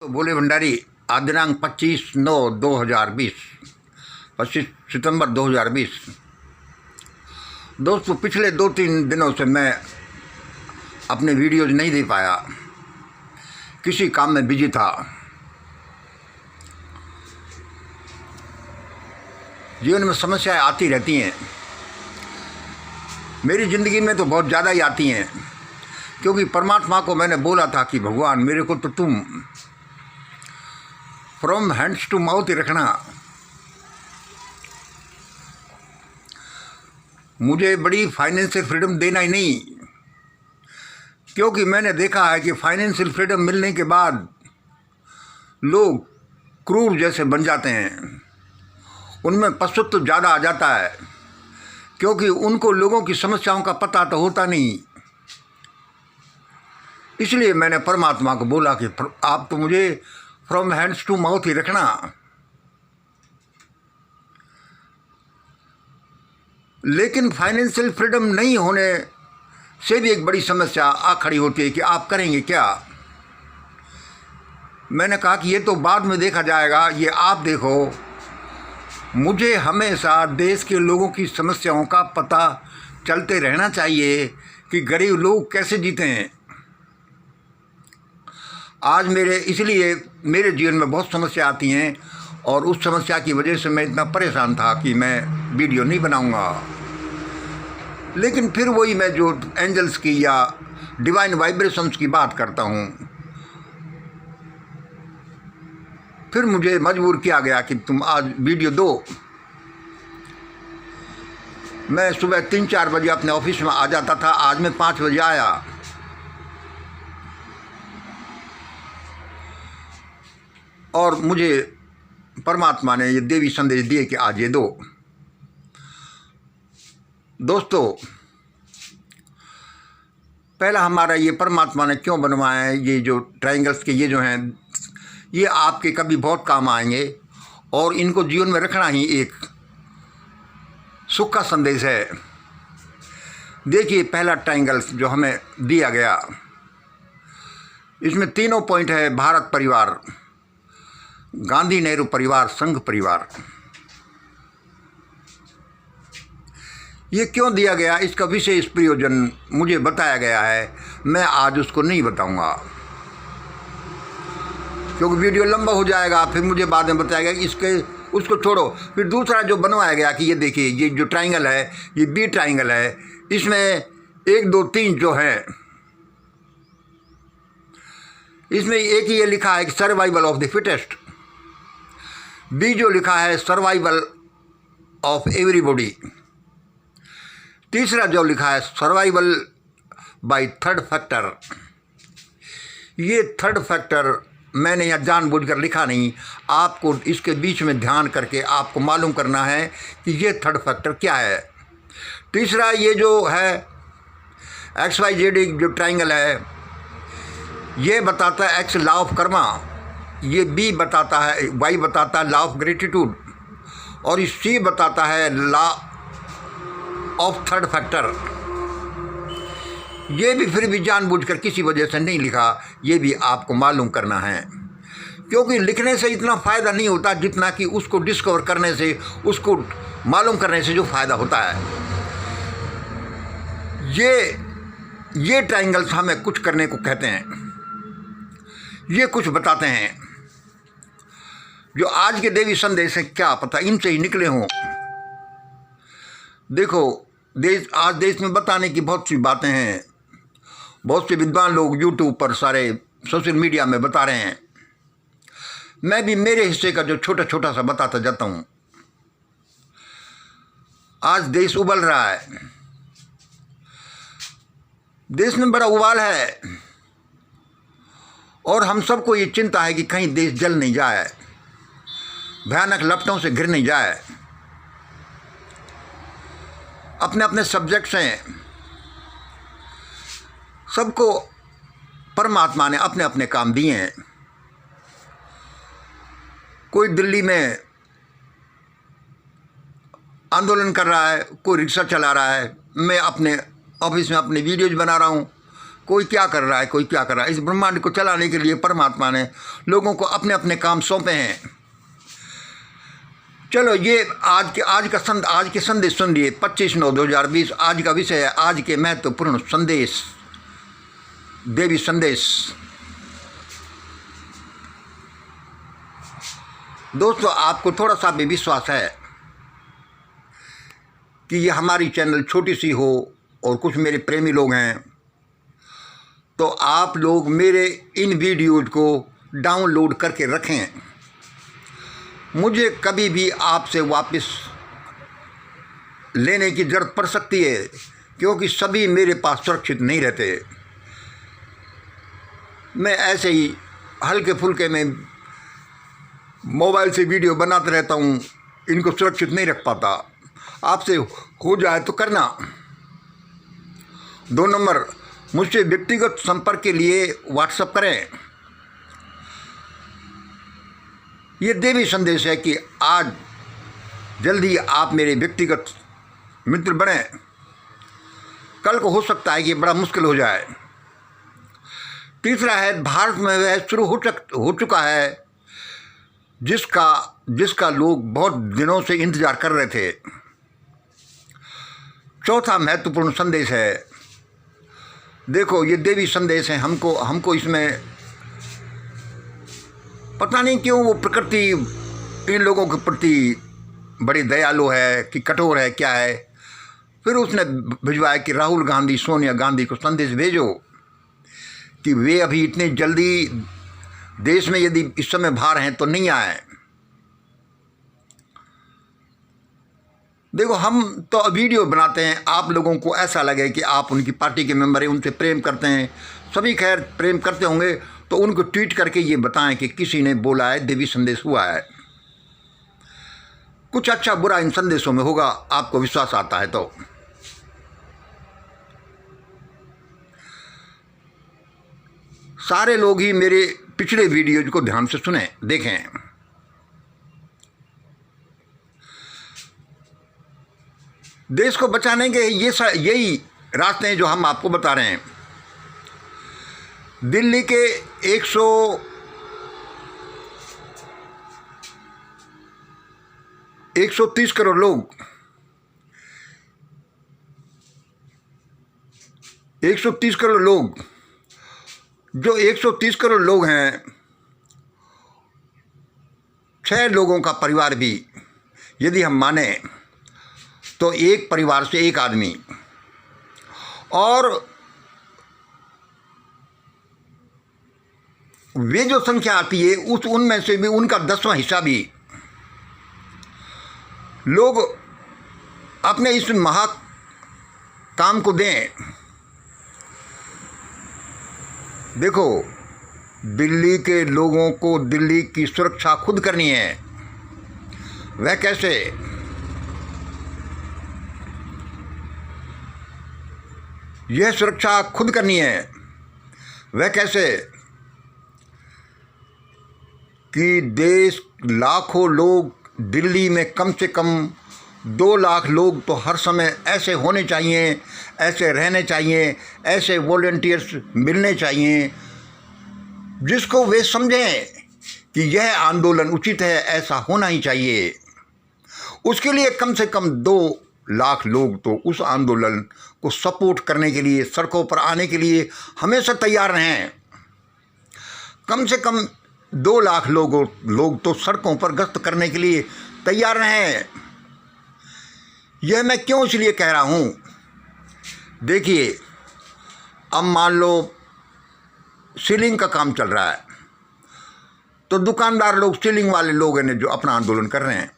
तो भोले भंडारी आज दिनांक 25/9/2020 25 सितंबर 2020। दोस्तों, पिछले 2-3 दिनों से मैं अपने वीडियोज नहीं दे पाया, किसी काम में बिजी था। जीवन में समस्याएं आती रहती हैं, मेरी ज़िंदगी में तो बहुत ज़्यादा ही आती हैं, क्योंकि परमात्मा को मैंने बोला था कि भगवान, मेरे को तो तुम फ्रॉम हैंड्स टू माउथ ही रखना। मुझे बड़ी फाइनेंशियल फ्रीडम देना ही नहीं, क्योंकि मैंने देखा है कि फाइनेंशियल फ्रीडम मिलने के बाद लोग क्रूर जैसे बन जाते हैं, उनमें पशुत्व ज़्यादा आ जाता है, क्योंकि उनको लोगों की समस्याओं का पता तो होता नहीं। इसलिए मैंने परमात्मा को बोला कि आप तो मुझे फ्रॉम हैंड्स टू माउथ ही रखना। लेकिन फाइनेंशियल फ्रीडम नहीं होने से भी एक बड़ी समस्या आ खड़ी होती है कि आप करेंगे क्या। मैंने कहा कि ये तो बाद में देखा जाएगा, ये आप देखो। मुझे हमेशा देश के लोगों की समस्याओं का पता चलते रहना चाहिए कि गरीब लोग कैसे जीते हैं। आज इसलिए मेरे जीवन में बहुत समस्या आती हैं, और उस समस्या की वजह से मैं इतना परेशान था कि मैं वीडियो नहीं बनाऊंगा। लेकिन फिर वही मैं जो एंजल्स की या डिवाइन वाइब्रेशंस की बात करता हूँ, फिर मुझे मजबूर किया गया कि तुम आज वीडियो दो। मैं सुबह 3-4 बजे अपने ऑफिस में आ जाता था, आज मैं 5 बजे आया। और मुझे परमात्मा ने ये देवी संदेश दिए कि आज ये दो। दोस्तों, पहला हमारा ये परमात्मा ने क्यों बनवाया है, ये जो ट्रायंगल्स के ये जो हैं, ये आपके कभी बहुत काम आएंगे, और इनको जीवन में रखना ही एक सुख का संदेश है। देखिए, पहला ट्रायंगल्स जो हमें दिया गया, इसमें तीनों पॉइंट है: भारत परिवार, गांधी नेहरू परिवार, संघ परिवार। ये क्यों दिया गया, इसका विशेष प्रयोजन मुझे बताया गया है। मैं आज उसको नहीं बताऊंगा, क्योंकि वीडियो लंबा हो जाएगा। फिर मुझे बाद में बताया गया इसके उसको छोड़ो। फिर दूसरा जो बनवाया गया कि ये देखिए, ये जो ट्रायंगल है, ये बी ट्रायंगल है, इसमें 1 2 3 जो है, इसमें एक ही ये लिखा है कि survival of the fittest. B जो लिखा है सर्वाइवल ऑफ एवरीबॉडी। तीसरा जो लिखा है सर्वाइवल बाय थर्ड फैक्टर। ये थर्ड फैक्टर मैंने यहाँ जानबूझकर लिखा नहीं, आपको इसके बीच में ध्यान करके आपको मालूम करना है कि ये थर्ड फैक्टर क्या है। तीसरा ये जो है XYZ जो ट्रायंगल है, ये बताता है X लॉ ऑफ कर्मा, ये बी बताता है, वाई बताता है लॉ ऑफ ग्रेटिट्यूड, और सी बताता है लॉ ऑफ थर्ड फैक्टर। ये भी फिर भी जानबूझकर किसी वजह से नहीं लिखा, ये भी आपको मालूम करना है, क्योंकि लिखने से इतना फ़ायदा नहीं होता जितना कि उसको डिस्कवर करने से, उसको मालूम करने से जो फ़ायदा होता है। ये ट्रायंगल्स हमें कुछ करने को कहते हैं, ये कुछ बताते हैं। जो आज के देवी संदेश हैं, क्या पता इनसे ही निकले हों। देखो, आज देश में बताने की बहुत सी बातें हैं, बहुत से विद्वान लोग यूट्यूब पर, सारे सोशल मीडिया में बता रहे हैं। मैं भी मेरे हिस्से का जो छोटा छोटा सा बताता जाता हूँ। आज देश उबल रहा है, देश में बड़ा उबाल है, और हम सबको ये चिंता है कि कहीं देश जल नहीं जाए, भयानक लपटों से घिर नहीं जाए। अपने अपने सब्जेक्ट्स हैं, सबको परमात्मा ने अपने अपने काम दिए हैं। कोई दिल्ली में आंदोलन कर रहा है, कोई रिक्शा चला रहा है, मैं अपने ऑफिस में अपने वीडियोज बना रहा हूँ, कोई क्या कर रहा है, कोई क्या कर रहा है। इस ब्रह्मांड को चलाने के लिए परमात्मा ने लोगों को अपने अपने काम सौंपे हैं। चलो ये आज के संदेश सुनिए। 25/9/2020 आज का विषय है आज के महत्वपूर्ण संदेश, देवी संदेश। दोस्तों, आपको थोड़ा सा भी विश्वास है कि ये हमारी चैनल छोटी सी हो और कुछ मेरे प्रेमी लोग हैं, तो आप लोग मेरे इन वीडियोज़ को डाउनलोड करके रखें। मुझे कभी भी आपसे वापस लेने की ज़रूरत पड़ सकती है, क्योंकि सभी मेरे पास सुरक्षित नहीं रहते। मैं ऐसे ही हल्के फुल्के में मोबाइल से वीडियो बनाते रहता हूँ, इनको सुरक्षित नहीं रख पाता। आपसे हो जाए तो करना। 2 नंबर, मुझसे व्यक्तिगत संपर्क के लिए व्हाट्सएप करें। ये देवी संदेश है कि आज जल्दी आप मेरे व्यक्तिगत मित्र बने। कल को हो सकता है कि बड़ा मुश्किल हो जाए। तीसरा है, भारत में वह शुरू हो चुका है जिसका लोग बहुत दिनों से इंतजार कर रहे थे। चौथा महत्वपूर्ण संदेश है, देखो ये देवी संदेश है। हमको इसमें पता नहीं क्यों वो प्रकृति इन लोगों के प्रति बड़ी दयालु है कि कठोर है, क्या है। फिर उसने भिजवाया कि राहुल गांधी, सोनिया गांधी को संदेश भेजो कि वे अभी इतने जल्दी देश में यदि इस समय बाहर हैं तो नहीं आए। देखो, हम तो वीडियो बनाते हैं, आप लोगों को ऐसा लगे कि आप उनकी पार्टी के मेंबर हैं, उनसे प्रेम करते हैं। सभी खैर प्रेम करते होंगे, तो उनको ट्वीट करके ये बताएं कि किसी ने बोला है देवी संदेश हुआ है। कुछ अच्छा बुरा इन संदेशों में होगा, आपको विश्वास आता है तो। सारे लोग ही मेरे पिछले वीडियोज को ध्यान से सुने, देखें। देश को बचाने के यही रास्ते हैं जो हम आपको बता रहे हैं। दिल्ली के 130 करोड़ लोग 130 करोड़ लोग जो 130 करोड़ लोग हैं, 6 लोगों का परिवार भी यदि हम माने तो एक परिवार से एक आदमी, और वे जो संख्या आती है उनमें से भी उनका 10वां हिस्सा भी लोग अपने इस महा काम को दें। देखो, दिल्ली के लोगों को दिल्ली की सुरक्षा खुद करनी है। वह कैसे? यह सुरक्षा खुद करनी है। वह कैसे? कि देश लाखों लोग, दिल्ली में कम से कम 2 लाख लोग तो हर समय ऐसे होने चाहिए, ऐसे रहने चाहिए, ऐसे वॉलंटियर्स मिलने चाहिए जिसको वे समझें कि यह आंदोलन उचित है, ऐसा होना ही चाहिए। उसके लिए कम से कम 2 लाख लोग तो उस आंदोलन को सपोर्ट करने के लिए, सड़कों पर आने के लिए हमेशा तैयार रहें। कम से कम 2 लाख लोग तो सड़कों पर गश्त करने के लिए तैयार रहें। यह मैं क्यों इसलिए कह रहा हूँ, देखिए, अब मान लो सीलिंग का काम चल रहा है, तो दुकानदार लोग, सीलिंग वाले लोग हैं जो अपना आंदोलन कर रहे हैं।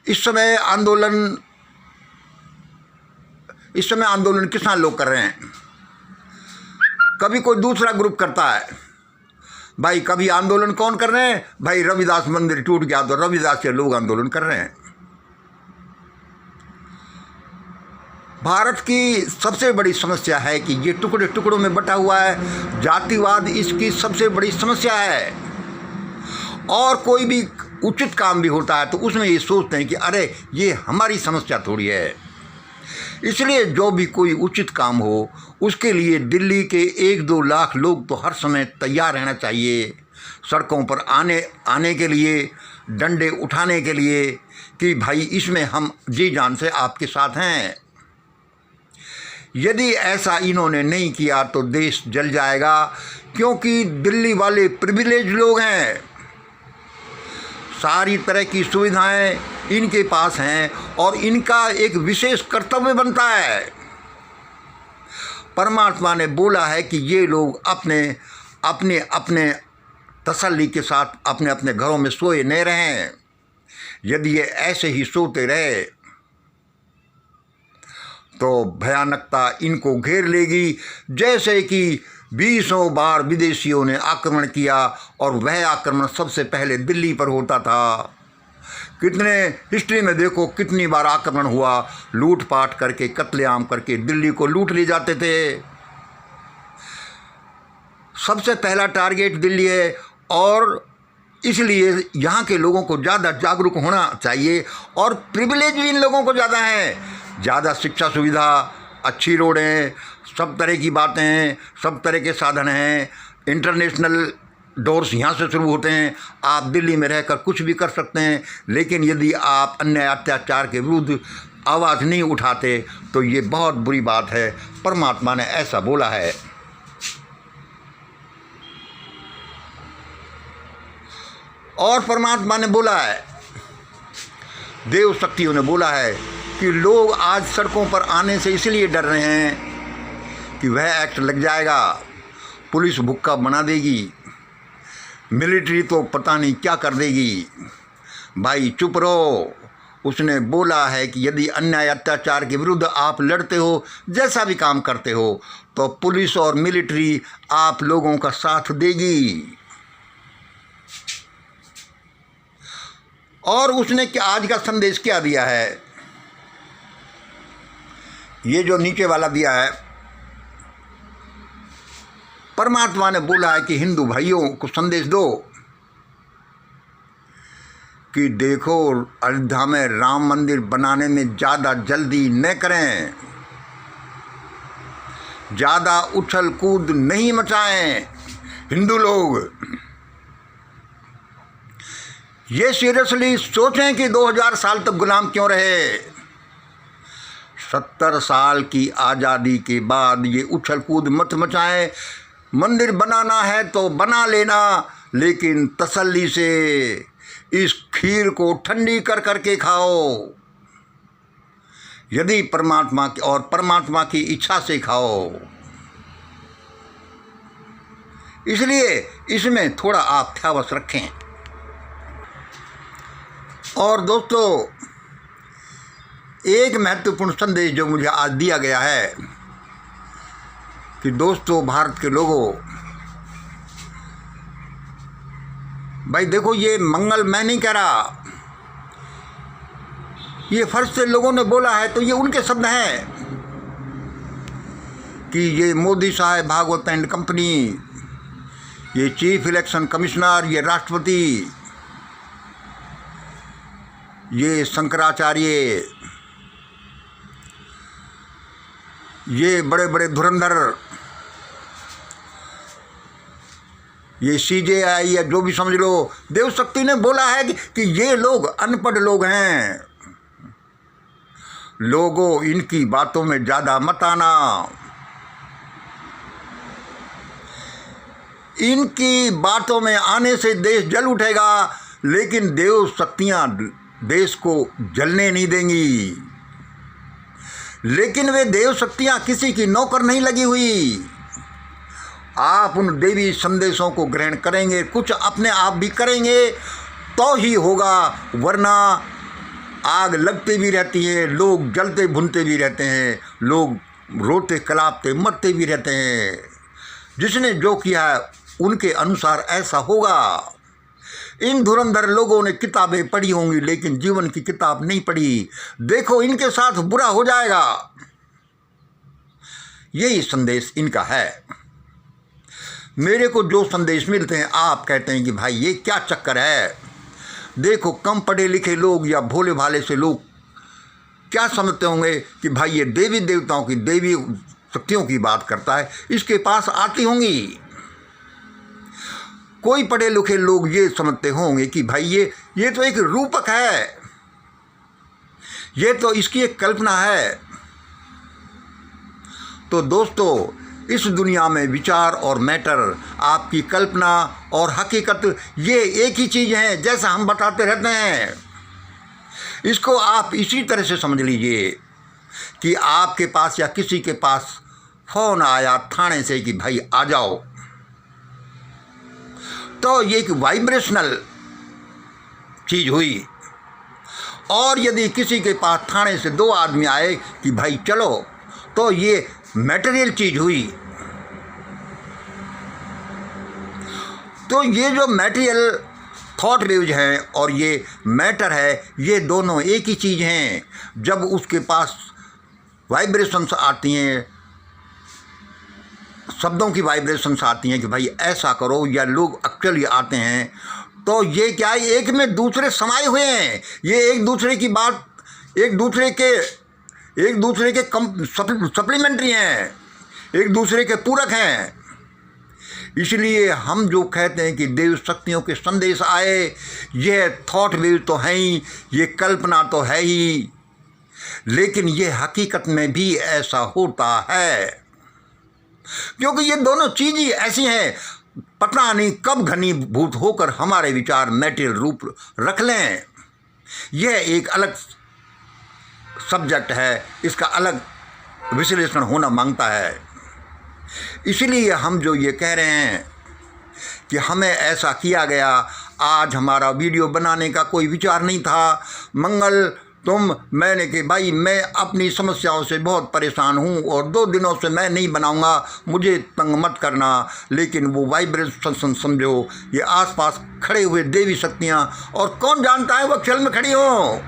इस समय आंदोलन किसान लोग कर रहे हैं। कभी कोई दूसरा ग्रुप करता है, भाई कभी आंदोलन कौन कर रहे हैं, भाई रविदास मंदिर टूट गया तो रविदास के लोग आंदोलन कर रहे हैं। भारत की सबसे बड़ी समस्या है कि ये टुकड़े टुकड़ों में बटा हुआ है। जातिवाद इसकी सबसे बड़ी समस्या है। और कोई भी उचित काम भी होता है तो उसमें ये सोचते हैं कि अरे ये हमारी समस्या थोड़ी है। इसलिए जो भी कोई उचित काम हो उसके लिए दिल्ली के 1-2 लाख लोग तो हर समय तैयार रहना चाहिए, सड़कों पर आने के लिए, डंडे उठाने के लिए कि भाई इसमें हम जी जान से आपके साथ हैं। यदि ऐसा इन्होंने नहीं किया तो देश जल जाएगा, क्योंकि दिल्ली वाले प्रिविलेज लोग हैं, सारी तरह की सुविधाएं इनके पास हैं और इनका एक विशेष कर्तव्य बनता है। परमात्मा ने बोला है कि ये लोग अपने अपने अपने तसल्ली के साथ अपने अपने घरों में सोए नहीं रहें। यदि ये ऐसे ही सोते रहे तो भयानकता इनको घेर लेगी, जैसे कि 20 बार विदेशियों ने आक्रमण किया और वह आक्रमण सबसे पहले दिल्ली पर होता था। कितने हिस्ट्री में देखो कितनी बार आक्रमण हुआ, लूटपाट करके, कत्लेआम करके दिल्ली को लूट ले जाते थे। सबसे पहला टारगेट दिल्ली है और इसलिए यहाँ के लोगों को ज़्यादा जागरूक होना चाहिए। और प्रिविलेज भी इन लोगों को ज़्यादा है, ज़्यादा शिक्षा सुविधा, अच्छी रोडें, सब तरह की बातें हैं, सब तरह के साधन हैं, इंटरनेशनल डोर्स यहाँ से शुरू होते हैं। आप दिल्ली में रहकर कुछ भी कर सकते हैं, लेकिन यदि आप अन्याय अत्याचार के विरुद्ध आवाज़ नहीं उठाते तो ये बहुत बुरी बात है। परमात्मा ने ऐसा बोला है। और परमात्मा ने बोला है, देव शक्तियों ने बोला है कि लोग आज सड़कों पर आने से इसलिए डर रहे हैं कि वह एक्ट लग जाएगा, पुलिस भुक्का बना देगी, मिलिट्री तो पता नहीं क्या कर देगी। भाई चुप रहो। उसने बोला है कि यदि अन्याय अत्याचार के विरुद्ध आप लड़ते हो, जैसा भी काम करते हो, तो पुलिस और मिलिट्री आप लोगों का साथ देगी। और उसने क्या आज का संदेश क्या दिया है, ये जो नीचे वाला दिया है, परमात्मा ने बोला है कि हिंदू भाइयों को संदेश दो कि देखो, अयोध्या में राम मंदिर बनाने में ज़्यादा जल्दी न करें, ज़्यादा उछल कूद नहीं मचाएं। हिंदू लोग ये सीरियसली सोचें कि 2000 साल तक गुलाम क्यों रहे। 70 साल की आज़ादी के बाद ये उछल कूद मत मचाएं। मंदिर बनाना है तो बना लेना, लेकिन तसल्ली से इस खीर को ठंडी कर करके खाओ, यदि परमात्मा की इच्छा से खाओ। इसलिए इसमें थोड़ा आप ध्यान रखें। और दोस्तों, एक महत्वपूर्ण संदेश जो मुझे आज दिया गया है कि दोस्तों, भारत के लोगों, भाई देखो, ये मंगल मैं नहीं कह रहा, ये फर्ज से लोगों ने बोला है, तो ये उनके शब्द हैं कि ये मोदी साहब, भागवत एंड कंपनी, ये चीफ इलेक्शन कमिश्नर, ये राष्ट्रपति, ये शंकराचार्य, ये बड़े बड़े धुरंधर, ये CJI या जो भी समझ लो, देव शक्ति ने बोला है कि ये लोग अनपढ़ लोग हैं। लोगों, इनकी बातों में ज़्यादा मत आना। इनकी बातों में आने से देश जल उठेगा, लेकिन देव शक्तियाँ देश को जलने नहीं देंगी। लेकिन वे देव शक्तियाँ किसी की नौकर नहीं लगी हुई। आप उन देवी संदेशों को ग्रहण करेंगे, कुछ अपने आप भी करेंगे तो ही होगा, वरना आग लगती भी रहती है, लोग जलते भुनते भी रहते हैं, लोग रोते कलापते मरते भी रहते हैं। जिसने जो किया है उनके अनुसार ऐसा होगा। इन धुरंधर लोगों ने किताबें पढ़ी होंगी, लेकिन जीवन की किताब नहीं पढ़ी। देखो, इनके साथ बुरा हो जाएगा। यही संदेश इनका है। मेरे को जो संदेश मिलते हैं, आप कहते हैं कि भाई ये क्या चक्कर है। देखो, कम पढ़े लिखे लोग या भोले भाले से लोग क्या समझते होंगे कि भाई ये देवी देवताओं की देवी शक्तियों की बात करता है, इसके पास आती होंगी। कोई पढ़े लिखे लोग ये समझते होंगे कि भाई ये तो एक रूपक है, ये तो इसकी एक कल्पना है। तो दोस्तों, इस दुनिया में विचार और मैटर, आपकी कल्पना और हकीकत, ये एक ही चीज़ है, जैसा हम बताते रहते हैं। इसको आप इसी तरह से समझ लीजिए कि आपके पास या किसी के पास फ़ोन आया थाने से कि भाई आ जाओ, तो ये एक वाइब्रेशनल चीज़ हुई। और यदि किसी के पास थाने से 2 आदमी आए कि भाई चलो, तो ये मटेरियल चीज़ हुई। तो ये जो मटेरियल थॉट वेव्स हैं और ये मैटर है, ये दोनों एक ही चीज़ हैं। जब उसके पास वाइब्रेशंस आती हैं, शब्दों की वाइब्रेशंस आती हैं कि भाई ऐसा करो, या लोग एक्चुअली आते हैं, तो ये क्या है, एक में दूसरे समाये हुए हैं। ये एक दूसरे की बात, एक दूसरे के सप्लीमेंट्री हैं, एक दूसरे के पूरक हैं। इसलिए हम जो कहते हैं कि देव शक्तियों के संदेश आए, यह थॉट वेव तो है ही, ये कल्पना तो है ही, लेकिन ये हकीकत में भी ऐसा होता है। क्योंकि ये दोनों चीज़ें ऐसी हैं, पता नहीं कब घनीभूत होकर हमारे विचार मैटेरियल रूप रख लें। यह एक अलग सब्जेक्ट है, इसका अलग विश्लेषण होना मांगता है। इसलिए हम जो ये कह रहे हैं कि हमें ऐसा किया गया, आज हमारा वीडियो बनाने का कोई विचार नहीं था। मंगल मैंने कि भाई मैं अपनी समस्याओं से बहुत परेशान हूँ और 2 दिनों से मैं नहीं बनाऊँगा, मुझे तंग मत करना। लेकिन वो वाइब्रेशन समझो, ये आसपास खड़े हुए देवी शक्तियाँ, और कौन जानता है वो क्षण में खड़ी हो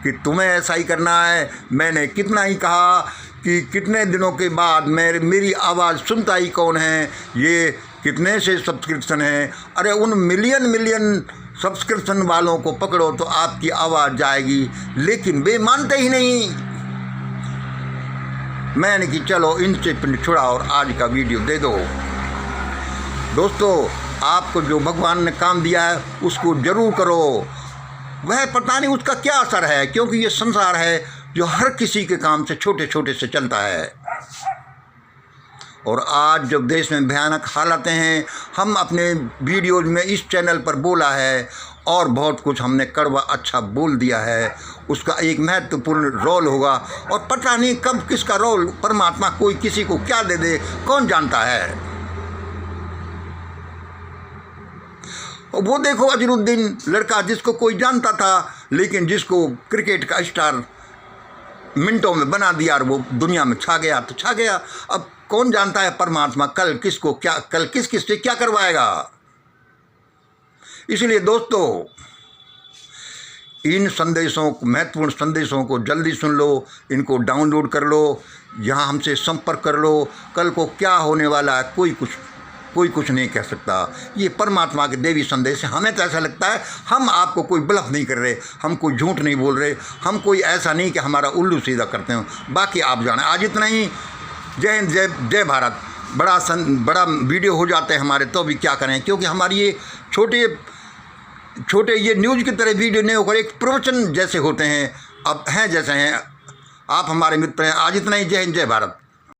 कि तुम्हें ऐसा ही करना है। मैंने कितना ही कहा कि कितने दिनों के बाद मेरी आवाज़ सुनता ही कौन है, ये कितने से सब्सक्रिप्शन हैं। अरे उन मिलियन सब्सक्रिप्शन वालों को पकड़ो तो आपकी आवाज़ जाएगी, लेकिन वे मानते ही नहीं। मैंने कि चलो इनसे पिंड छुड़ा और आज का वीडियो दे दो। दोस्तों, आपको जो भगवान ने काम दिया है उसको ज़रूर करो। वह पता नहीं उसका क्या असर है, क्योंकि ये संसार है जो हर किसी के काम से छोटे छोटे से चलता है। और आज जब देश में भयानक हालातें हैं, हम अपने वीडियोज में इस चैनल पर बोला है और बहुत कुछ हमने कड़वा अच्छा बोल दिया है, उसका एक महत्वपूर्ण रोल होगा। और पता नहीं कब किसका रोल परमात्मा कोई किसी को क्या दे दे, कौन जानता है। और वो देखो अजरुद्दीन लड़का, जिसको कोई जानता था, लेकिन जिसको क्रिकेट का स्टार मिनटों में बना दिया और वो दुनिया में छा गया तो छा गया। अब कौन जानता है परमात्मा कल किस से क्या करवाएगा। इसलिए दोस्तों, इन संदेशों, महत्वपूर्ण संदेशों को जल्दी सुन लो, इनको डाउनलोड कर लो, यहाँ हमसे संपर्क कर लो। कल को क्या होने वाला है कोई कुछ नहीं कह सकता। ये परमात्मा के देवी संदेश है। हमें तो ऐसा लगता है हम आपको कोई ब्लफ नहीं कर रहे, हम कोई झूठ नहीं बोल रहे, हम कोई ऐसा नहीं कि हमारा उल्लू सीधा करते हो। बाकी आप जाने। आज इतना ही। जय हिंद, जय भारत। बड़ा वीडियो हो जाते हैं हमारे, तो भी क्या करें, क्योंकि हमारी ये छोटे ये न्यूज़ की तरह वीडियो नहीं होकर एक प्रवचन जैसे होते हैं, अब हैं जैसे हैं। आप हमारे मित्र हैं। आज इतना ही। जय हिंद, जय भारत।